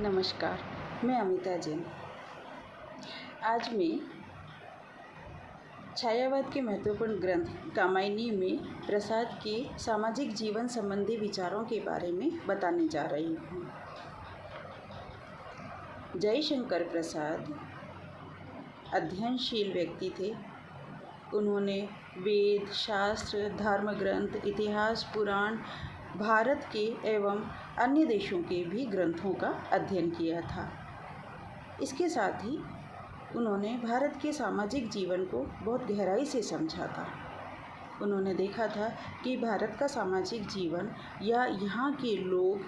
नमस्कार, मैं अमिता जैन। आज मैं छायावाद के महत्वपूर्ण ग्रंथ कामायनी में प्रसाद के सामाजिक जीवन संबंधी विचारों के बारे में बताने जा रही हूँ। जयशंकर प्रसाद अध्ययनशील व्यक्ति थे। उन्होंने वेद, शास्त्र, धर्म ग्रंथ, इतिहास, पुराण, भारत के एवं अन्य देशों के भी ग्रंथों का अध्ययन किया था। इसके साथ ही उन्होंने भारत के सामाजिक जीवन को बहुत गहराई से समझा था। उन्होंने देखा था कि भारत का सामाजिक जीवन या यहाँ के लोग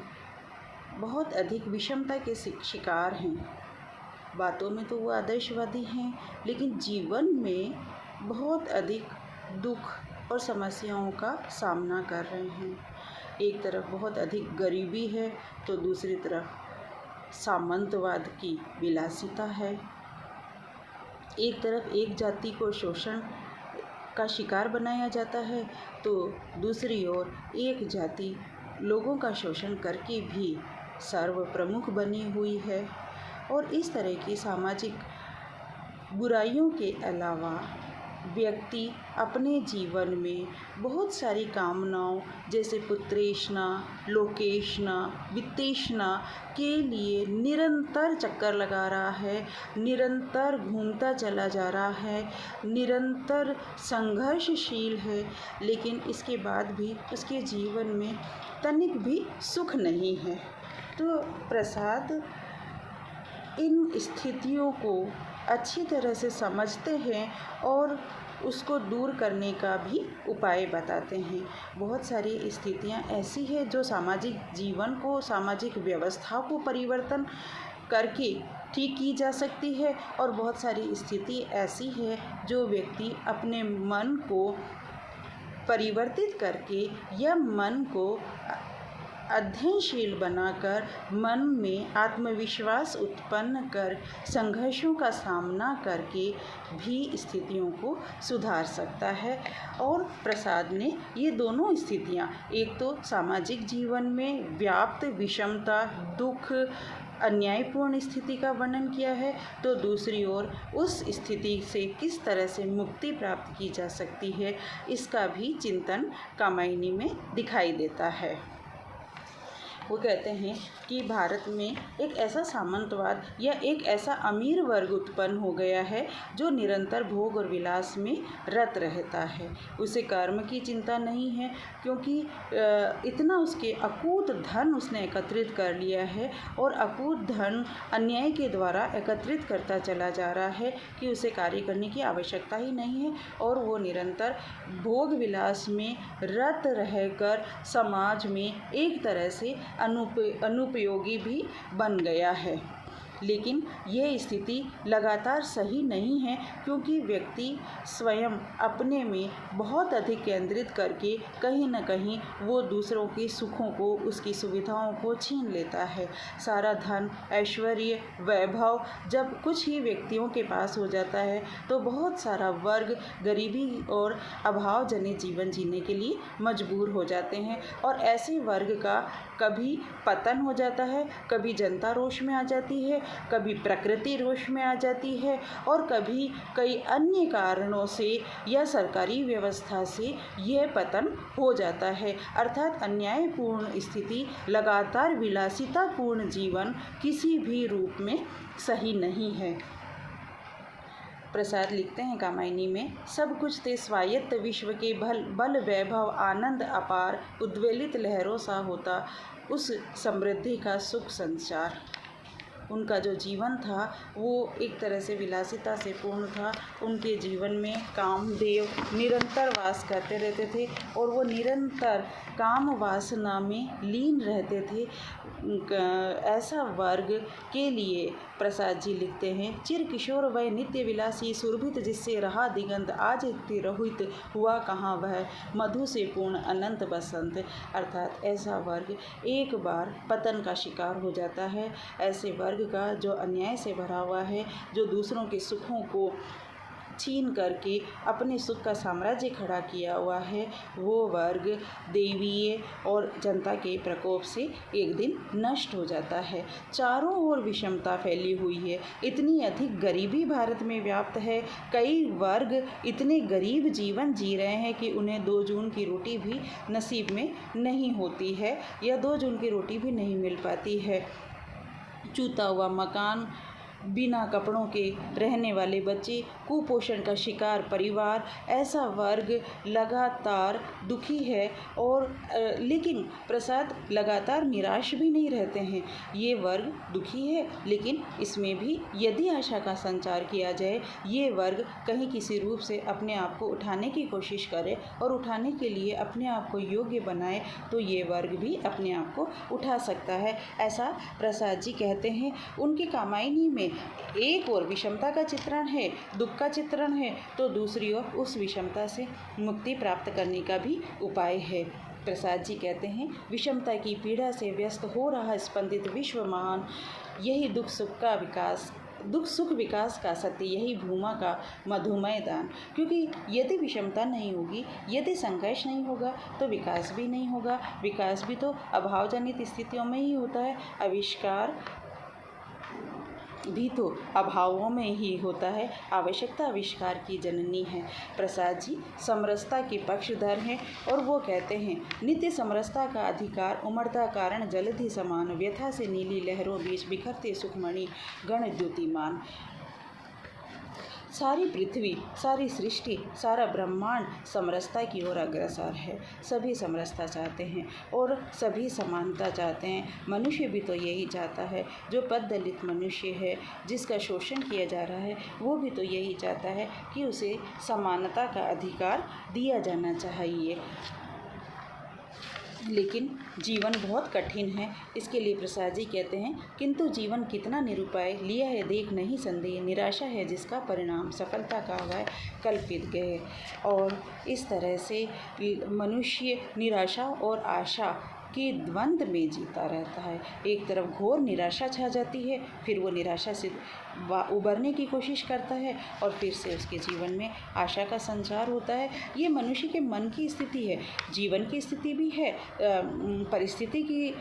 बहुत अधिक विषमता के शिकार हैं। बातों में तो वो आदर्शवादी हैं, लेकिन जीवन में बहुत अधिक दुख और समस्याओं का सामना कर रहे हैं। एक तरफ बहुत अधिक गरीबी है तो दूसरी तरफ सामंतवाद की विलासिता है। एक तरफ एक जाति को शोषण का शिकार बनाया जाता है तो दूसरी ओर एक जाति लोगों का शोषण करके भी सर्वप्रमुख बनी हुई है। और इस तरह की सामाजिक बुराइयों के अलावा व्यक्ति अपने जीवन में बहुत सारी कामनाओं जैसे पुत्रेष्णा, लोकेष्णा, वित्तेष्णा के लिए निरंतर चक्कर लगा रहा है, निरंतर घूमता चला जा रहा है, निरंतर संघर्षशील है, लेकिन इसके बाद भी उसके जीवन में तनिक भी सुख नहीं है। तो प्रसाद इन स्थितियों को अच्छी तरह से समझते हैं और उसको दूर करने का भी उपाय बताते हैं। बहुत सारी स्थितियां ऐसी हैं जो सामाजिक जीवन को, सामाजिक व्यवस्था को परिवर्तन करके ठीक की जा सकती है, और बहुत सारी स्थिति ऐसी है जो व्यक्ति अपने मन को परिवर्तित करके या मन को अध्ययनशील बनाकर मन में आत्मविश्वास उत्पन्न कर संघर्षों का सामना करके भी स्थितियों को सुधार सकता है। और प्रसाद ने ये दोनों स्थितियाँ, एक तो सामाजिक जीवन में व्याप्त विषमता, दुख, अन्यायपूर्ण स्थिति का वर्णन किया है, तो दूसरी ओर उस स्थिति से किस तरह से मुक्ति प्राप्त की जा सकती है, इसका भी चिंतन कामायनी में दिखाई देता है। वो कहते हैं कि भारत में एक ऐसा सामंतवाद या एक ऐसा अमीर वर्ग उत्पन्न हो गया है जो निरंतर भोग और विलास में रत रहता है। उसे कर्म की चिंता नहीं है, क्योंकि इतना उसके अकूत धन उसने एकत्रित कर लिया है और अकूत धन अन्याय के द्वारा एकत्रित करता चला जा रहा है कि उसे कार्य करने की आवश्यकता ही नहीं है, और वो निरंतर भोग विलास में रत रहकर समाज में एक तरह से अनुपयोगी भी बन गया है। लेकिन ये स्थिति लगातार सही नहीं है, क्योंकि व्यक्ति स्वयं अपने में बहुत अधिक केंद्रित करके कहीं न कहीं वो दूसरों के सुखों को, उसकी सुविधाओं को छीन लेता है। सारा धन, ऐश्वर्य, वैभव जब कुछ ही व्यक्तियों के पास हो जाता है तो बहुत सारा वर्ग गरीबी और अभाव जनित जीवन जीने के लिए मजबूर हो जाते हैं, और ऐसे वर्ग का कभी पतन हो जाता है, कभी जनता रोष में आ जाती है, कभी प्रकृति रोष में आ जाती है, और कभी कई अन्य कारणों से या सरकारी व्यवस्था से यह पतन हो जाता है। अर्थात अन्यायपूर्ण स्थिति, लगातार विलासितापूर्ण जीवन किसी भी रूप में सही नहीं है। प्रसाद लिखते हैं कामायनी में, सब कुछ ते स्वायत्त विश्व के बल वैभव आनंद अपार, उद्वेलित लहरों सा होता उस समृद्धि का सुख संचार। उनका जो जीवन था वो एक तरह से विलासिता से पूर्ण था। उनके जीवन में कामदेव निरंतर वास करते रहते थे और वो निरंतर काम वासना में लीन रहते थे। ऐसा वर्ग के लिए प्रसाद जी लिखते हैं, चिर किशोर वह नित्य विलासी सुरभित जिससे रहा दिगंत, आज तिरहुत हुआ कहाँ वह मधु से पूर्ण अनंत बसंत। अर्थात ऐसा वर्ग एक बार पतन का शिकार हो जाता है। ऐसे वर्ग का जो अन्याय से भरा हुआ है, जो दूसरों के सुखों को छीन करके अपने सुख का साम्राज्य खड़ा किया हुआ है, वो वर्ग दैवीय और जनता के प्रकोप से एक दिन नष्ट हो जाता है। चारों ओर विषमता फैली हुई है, इतनी अधिक गरीबी भारत में व्याप्त है। कई वर्ग इतने गरीब जीवन जी रहे हैं कि उन्हें 2 जून की रोटी भी नसीब में नहीं होती है या 2 जून की रोटी भी नहीं मिल पाती है। चूता हुआ मकान, बिना कपड़ों के रहने वाले बच्चे, कुपोषण का शिकार परिवार, ऐसा वर्ग लगातार दुखी है और लेकिन प्रसाद लगातार निराश भी नहीं रहते हैं। ये वर्ग दुखी है, लेकिन इसमें भी यदि आशा का संचार किया जाए, ये वर्ग कहीं किसी रूप से अपने आप को उठाने की कोशिश करे और उठाने के लिए अपने आप को योग्य बनाए, तो ये वर्ग भी अपने आप को उठा सकता है, ऐसा प्रसाद जी कहते हैं। उनकी कामायनी में एक ओर विषमता का चित्रण है, दुख का चित्रण है, तो दूसरी ओर उस विषमता से मुक्ति प्राप्त करने का भी उपाय है। प्रसाद जी कहते हैं, विषमता की पीड़ा से व्यस्त हो रहा स्पंदित विश्व महान, यही दुख सुख विकास का सत्य, यही भूमा का मधुमय दान। क्योंकि यदि विषमता नहीं होगी, यदि संघर्ष नहीं होगा, तो विकास भी नहीं होगा। विकास भी तो अभावजनित स्थितियों में ही होता है, आविष्कार भी तो अभावों में ही होता है। आवश्यकता आविष्कार की जननी है। प्रसाद जी समरसता के पक्षधर हैं और वो कहते हैं, नित्य समरसता का अधिकार, उमड़ता कारण जलधि समान, व्यथा से नीली लहरों बीच बिखरते सुखमणि गण द्युतिमान। सारी पृथ्वी, सारी सृष्टि, सारा ब्रह्मांड समरसता की ओर अग्रसर है। सभी समरसता चाहते हैं और सभी समानता चाहते हैं। मनुष्य भी तो यही चाहता है। जो पददलित मनुष्य है, जिसका शोषण किया जा रहा है, वो भी तो यही चाहता है कि उसे समानता का अधिकार दिया जाना चाहिए। लेकिन जीवन बहुत कठिन है। इसके लिए प्रसाद जी कहते हैं, किंतु जीवन कितना निरुपाय, लिया है देख नहीं संदेह, निराशा है जिसका परिणाम सफलता का वह कल्पित गए। और इस तरह से मनुष्य निराशा और आशा के द्वंद्व में जीता रहता है। एक तरफ घोर निराशा छा जाती है, फिर वो निराशा से उबरने की कोशिश करता है और फिर से उसके जीवन में आशा का संचार होता है। ये मनुष्य के मन की स्थिति है, जीवन की स्थिति भी है, परिस्थिति की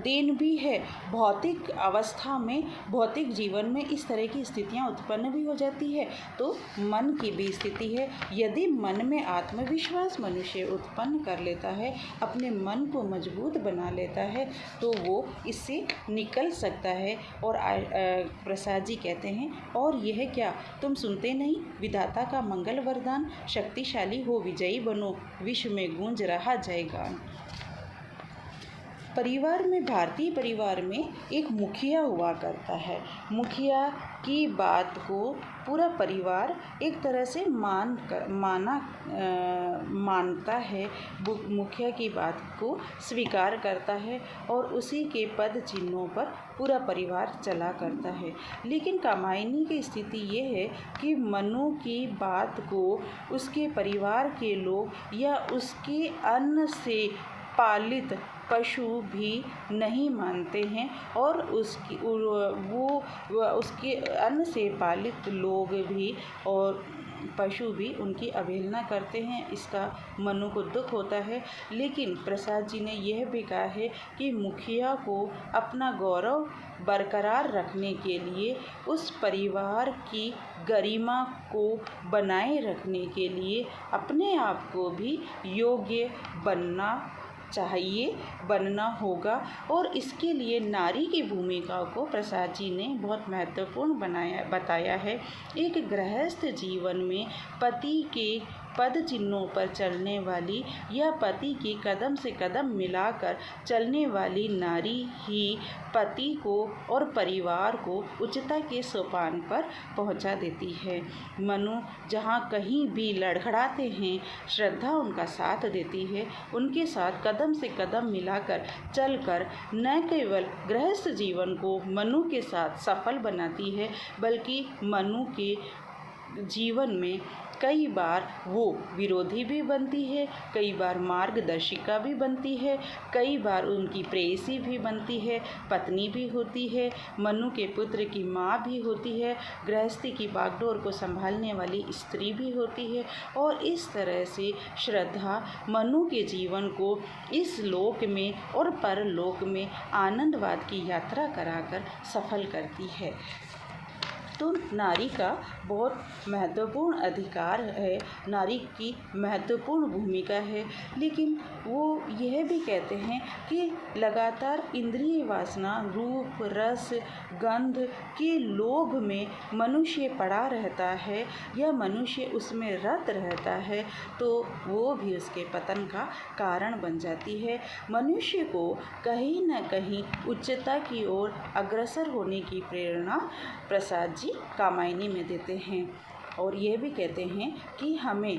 देन भी है। भौतिक अवस्था में, भौतिक जीवन में इस तरह की स्थितियाँ उत्पन्न भी हो जाती है, तो मन की भी स्थिति है। यदि मन में आत्मविश्वास मनुष्य उत्पन्न कर लेता है, अपने मन को मजबूत बना लेता है, तो वो इससे निकल सकता है। और प्रसाद जी कहते हैं, और यह क्या तुम सुनते नहीं, विधाता का मंगल वरदान, शक्तिशाली हो विजयी बनो, विश्व में गूंज रहा जयगान। परिवार में, भारतीय परिवार में एक मुखिया हुआ करता है। मुखिया की बात को पूरा परिवार एक तरह से मानता है, मुखिया की बात को स्वीकार करता है और उसी के पद चिन्हों पर पूरा परिवार चला करता है। लेकिन कामायनी की स्थिति ये है कि मनु की बात को उसके परिवार के लोग या उसके अन्न से पालित पशु भी नहीं मानते हैं और उसके अन्न से पालित लोग भी और पशु भी उनकी अवहेलना करते हैं। इसका मनु को दुख होता है। लेकिन प्रसाद जी ने यह भी कहा है कि मुखिया को अपना गौरव बरकरार रखने के लिए, उस परिवार की गरिमा को बनाए रखने के लिए अपने आप को भी योग्य बनना होगा। और इसके लिए नारी की भूमिका को प्रसाद जी ने बहुत महत्वपूर्ण बताया है। एक गृहस्थ जीवन में पति के पद चिन्हों पर चलने वाली या पति के कदम से कदम मिलाकर चलने वाली नारी ही पति को और परिवार को उच्चता के सोपान पर पहुंचा देती है। मनु जहाँ कहीं भी लड़खड़ाते हैं, श्रद्धा उनका साथ देती है। उनके साथ कदम से कदम मिलाकर चलकर न केवल गृहस्थ जीवन को मनु के साथ सफल बनाती है, बल्कि मनु के जीवन में कई बार वो विरोधी भी बनती है, कई बार मार्गदर्शिका भी बनती है, कई बार उनकी प्रेयसी भी बनती है, पत्नी भी होती है, मनु के पुत्र की माँ भी होती है, गृहस्थी की बागडोर को संभालने वाली स्त्री भी होती है। और इस तरह से श्रद्धा मनु के जीवन को इस लोक में और परलोक में आनंदवाद की यात्रा कराकर सफल करती है। तो नारी का बहुत महत्वपूर्ण अधिकार है, नारी की महत्वपूर्ण भूमिका है, लेकिन वो यह भी कहते हैं कि लगातार इंद्रिय वासना, रूप, रस, गंध के लोभ में मनुष्य पड़ा रहता है या मनुष्य उसमें रत रहता है तो वो भी उसके पतन का कारण बन जाती है। मनुष्य को कहीं न कहीं उच्चता की ओर अग्रसर होने की प्रेरणा प्रसाद जी कामायनी में देते हैं और ये भी कहते हैं कि हमें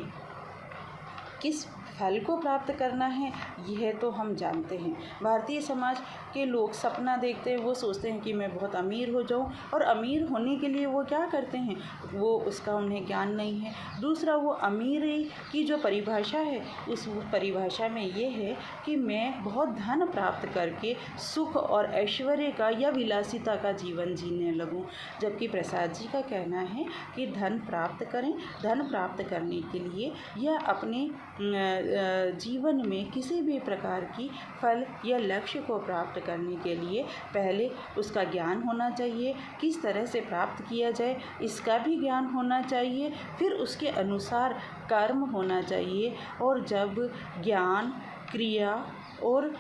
किस फल को प्राप्त करना है यह तो हम जानते हैं। भारतीय समाज के लोग सपना देखते हैं, वो सोचते हैं कि मैं बहुत अमीर हो जाऊं और अमीर होने के लिए वो क्या करते हैं, वो उसका उन्हें ज्ञान नहीं है। दूसरा, वो अमीर की जो परिभाषा है उस परिभाषा में ये है कि मैं बहुत धन प्राप्त करके सुख और ऐश्वर्य का या विलासिता का जीवन जीने लगूं, जबकि प्रसाद जी का कहना है कि धन प्राप्त करें, धन प्राप्त करने के लिए या अपने जीवन में किसी भी प्रकार की फल या लक्ष्य को प्राप्त करने के लिए पहले उसका ज्ञान होना चाहिए, किस तरह से प्राप्त किया जाए इसका भी ज्ञान होना चाहिए, फिर उसके अनुसार कर्म होना चाहिए। और जब ज्ञान, क्रिया और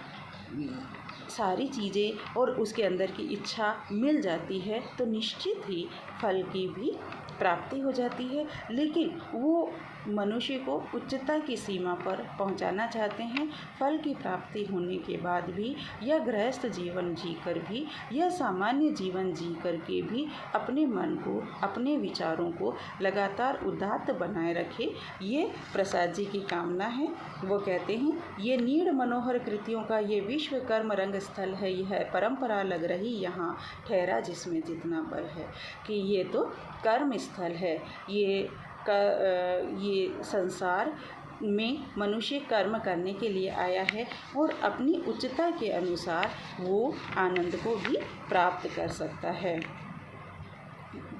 सारी चीज़ें और उसके अंदर की इच्छा मिल जाती है तो निश्चित ही फल की भी प्राप्ति हो जाती है। लेकिन वो मनुष्य को उच्चता की सीमा पर पहुंचाना चाहते हैं। फल की प्राप्ति होने के बाद भी या गृहस्थ जीवन जीकर भी या सामान्य जीवन जीकर के भी अपने मन को, अपने विचारों को लगातार उदात्त बनाए रखे, ये प्रसाद जी की कामना है। वो कहते हैं ये नीड़ मनोहर कृतियों का ये विश्व कर्म रंग स्थल है, यह परंपरा लग रही यहाँ ठहरा जिसमें जितना बल है। कि ये तो कर्म स्थल है, ये संसार में मनुष्य कर्म करने के लिए आया है और अपनी उच्चता के अनुसार वो आनंद को भी प्राप्त कर सकता है।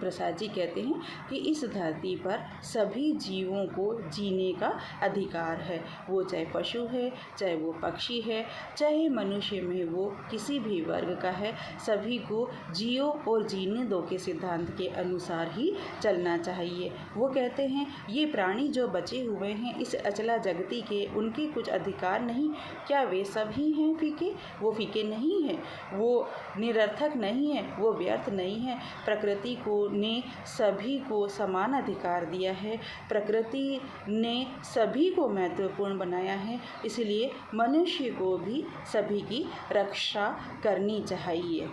प्रसाद जी कहते हैं कि इस धरती पर सभी जीवों को जीने का अधिकार है, वो चाहे पशु है, चाहे वो पक्षी है, चाहे मनुष्य में वो किसी भी वर्ग का है, सभी को जियो और जीने दो के सिद्धांत के अनुसार ही चलना चाहिए। वो कहते हैं ये प्राणी जो बचे हुए हैं इस अचला जगती के, उनके कुछ अधिकार नहीं, क्या वे सभी हैं फीके? वो फीके नहीं हैं, वो निरर्थक नहीं है, वो व्यर्थ नहीं है। प्रकृति को ने सभी को समान अधिकार दिया है, प्रकृति ने सभी को महत्वपूर्ण बनाया है, इसलिए मनुष्य को भी सभी की रक्षा करनी चाहिए।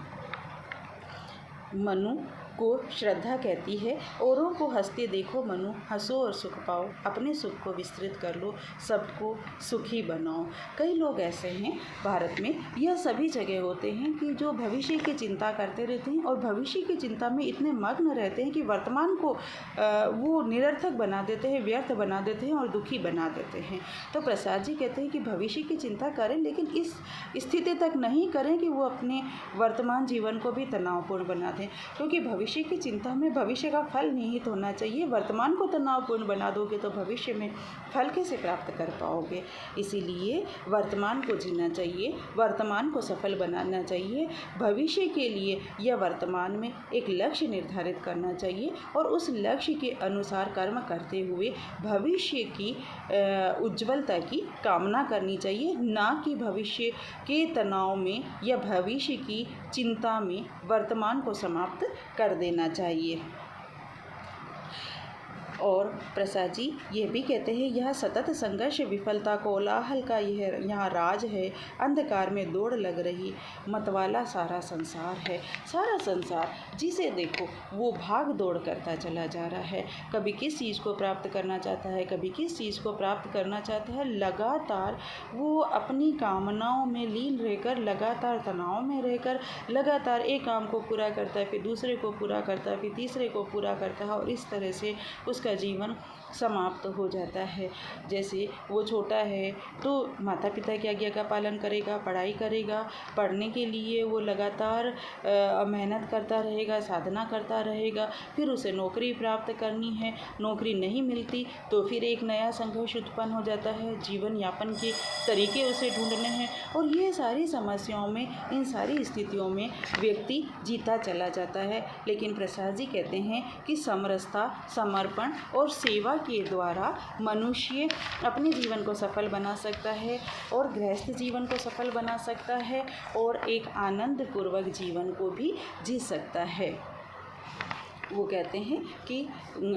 मनु को श्रद्धा कहती है औरों को हंसते देखो मनु, हंसो और सुख पाओ, अपने सुख को विस्तृत कर लो, सबको सुखी बनाओ। कई लोग ऐसे हैं भारत में, यह सभी जगह होते हैं कि जो भविष्य की चिंता करते रहते हैं और भविष्य की चिंता में इतने मग्न रहते हैं कि वर्तमान को वो निरर्थक बना देते हैं, व्यर्थ बना देते हैं और दुखी बना देते हैं। तो प्रसाद जी कहते हैं कि भविष्य की चिंता करें, लेकिन इस स्थिति तक नहीं करें कि वो अपने वर्तमान जीवन को भी तनावपूर्ण बना दें, क्योंकि भविष्य की चिंता में भविष्य का फल निहित होना चाहिए। वर्तमान को तनावपूर्ण बना दोगे तो भविष्य में फल कैसे प्राप्त कर पाओगे। इसीलिए वर्तमान को जीना चाहिए, वर्तमान को सफल बनाना चाहिए, भविष्य के लिए या वर्तमान में एक लक्ष्य निर्धारित करना चाहिए और उस लक्ष्य के अनुसार कर्म करते हुए भविष्य की उज्ज्वलता की कामना करनी चाहिए, ना कि भविष्य के तनाव में या भविष्य की चिंता में वर्तमान को समाप्त कर देना चाहिए। और प्रसाद जी ये भी कहते हैं, यह सतत संघर्ष, विफलता, कोलाहल का यह यहाँ राज है। अंधकार में दौड़ लग रही मतवाला सारा संसार है। सारा संसार जिसे देखो वो भाग दौड़ करता चला जा रहा है। कभी किस चीज़ को प्राप्त करना चाहता है, कभी किस चीज़ को प्राप्त करना चाहता है। लगातार वो अपनी कामनाओं में लीन रहकर, लगातार तनाव में रहकर, लगातार एक काम को पूरा करता है, फिर दूसरे को पूरा करता है, फिर तीसरे को पूरा करता है, और इस तरह से उसका जीवन समाप्त हो जाता है। जैसे वो छोटा है तो माता पिता की आज्ञा का पालन करेगा, पढ़ाई करेगा, पढ़ने के लिए वो लगातार मेहनत करता रहेगा, साधना करता रहेगा, फिर उसे नौकरी प्राप्त करनी है, नौकरी नहीं मिलती तो फिर एक नया संघर्ष उत्पन्न हो जाता है, जीवन यापन के तरीके उसे ढूंढने हैं, और ये सारी समस्याओं में, इन सारी स्थितियों में व्यक्ति जीता चला जाता है। लेकिन प्रसाद जी कहते हैं कि समरसता, समर्पण और सेवा के द्वारा मनुष्य अपने जीवन को सफल बना सकता है, और गृहस्थ जीवन को सफल बना सकता है, और एक आनंद पूर्वक जीवन को भी जी सकता है। वो कहते हैं कि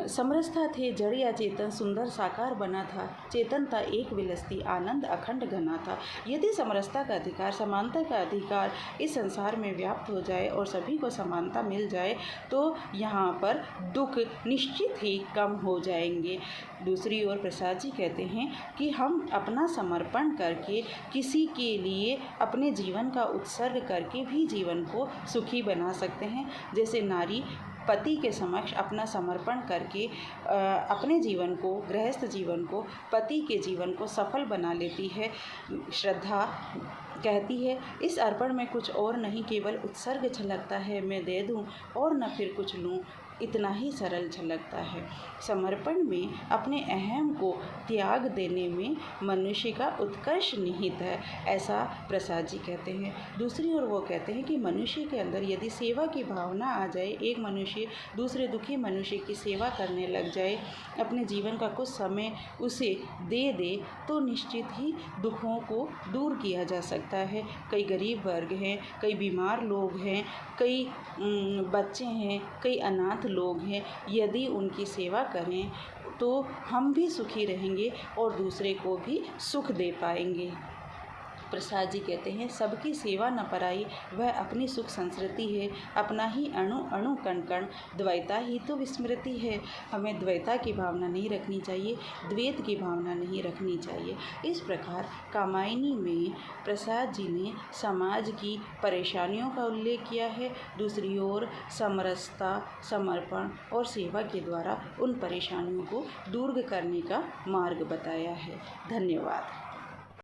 समरसता थे जड़ या चेतन, सुंदर साकार बना था, चेतनता एक विलसती, आनंद अखंड घना था। यदि समरसता का अधिकार, समानता का अधिकार इस संसार में व्याप्त हो जाए और सभी को समानता मिल जाए तो यहाँ पर दुख निश्चित ही कम हो जाएंगे। दूसरी ओर प्रसाद जी कहते हैं कि हम अपना समर्पण करके, किसी के लिए अपने जीवन का उत्सर्ग करके भी जीवन को सुखी बना सकते हैं। जैसे नारी पति के समक्ष अपना समर्पण करके अपने जीवन को, गृहस्थ जीवन को, पति के जीवन को सफल बना लेती है। श्रद्धा कहती है, इस अर्पण में कुछ और नहीं, केवल उत्सर्ग झलकता है, मैं दे दूं और न फिर कुछ लूं, इतना ही सरल झलकता है। समर्पण में अपने अहम को त्याग देने में मनुष्य का उत्कर्ष निहित है, ऐसा प्रसाद जी कहते हैं। दूसरी ओर वो कहते हैं कि मनुष्य के अंदर यदि सेवा की भावना आ जाए, एक मनुष्य दूसरे दुखी मनुष्य की सेवा करने लग जाए, अपने जीवन का कुछ समय उसे दे दे, तो निश्चित ही दुखों को दूर किया जा सकता है। कई गरीब वर्ग हैं, कई बीमार लोग हैं, कई बच्चे हैं, कई अनाथ लोग हैं, यदि उनकी सेवा करें तो हम भी सुखी रहेंगे और दूसरे को भी सुख दे पाएंगे। प्रसाद जी कहते हैं, सबकी सेवा न पराई, वह अपनी सुख संस्कृति है, अपना ही अणु अणु कण कण, द्वैता ही तो विस्मृति है। हमें द्वैता की भावना नहीं रखनी चाहिए, द्वैत की भावना नहीं रखनी चाहिए। इस प्रकार कामायनी में प्रसाद जी ने समाज की परेशानियों का उल्लेख किया है, दूसरी ओर समरसता, समर्पण और सेवा के द्वारा उन परेशानियों को दूर करने का मार्ग बताया है। धन्यवाद।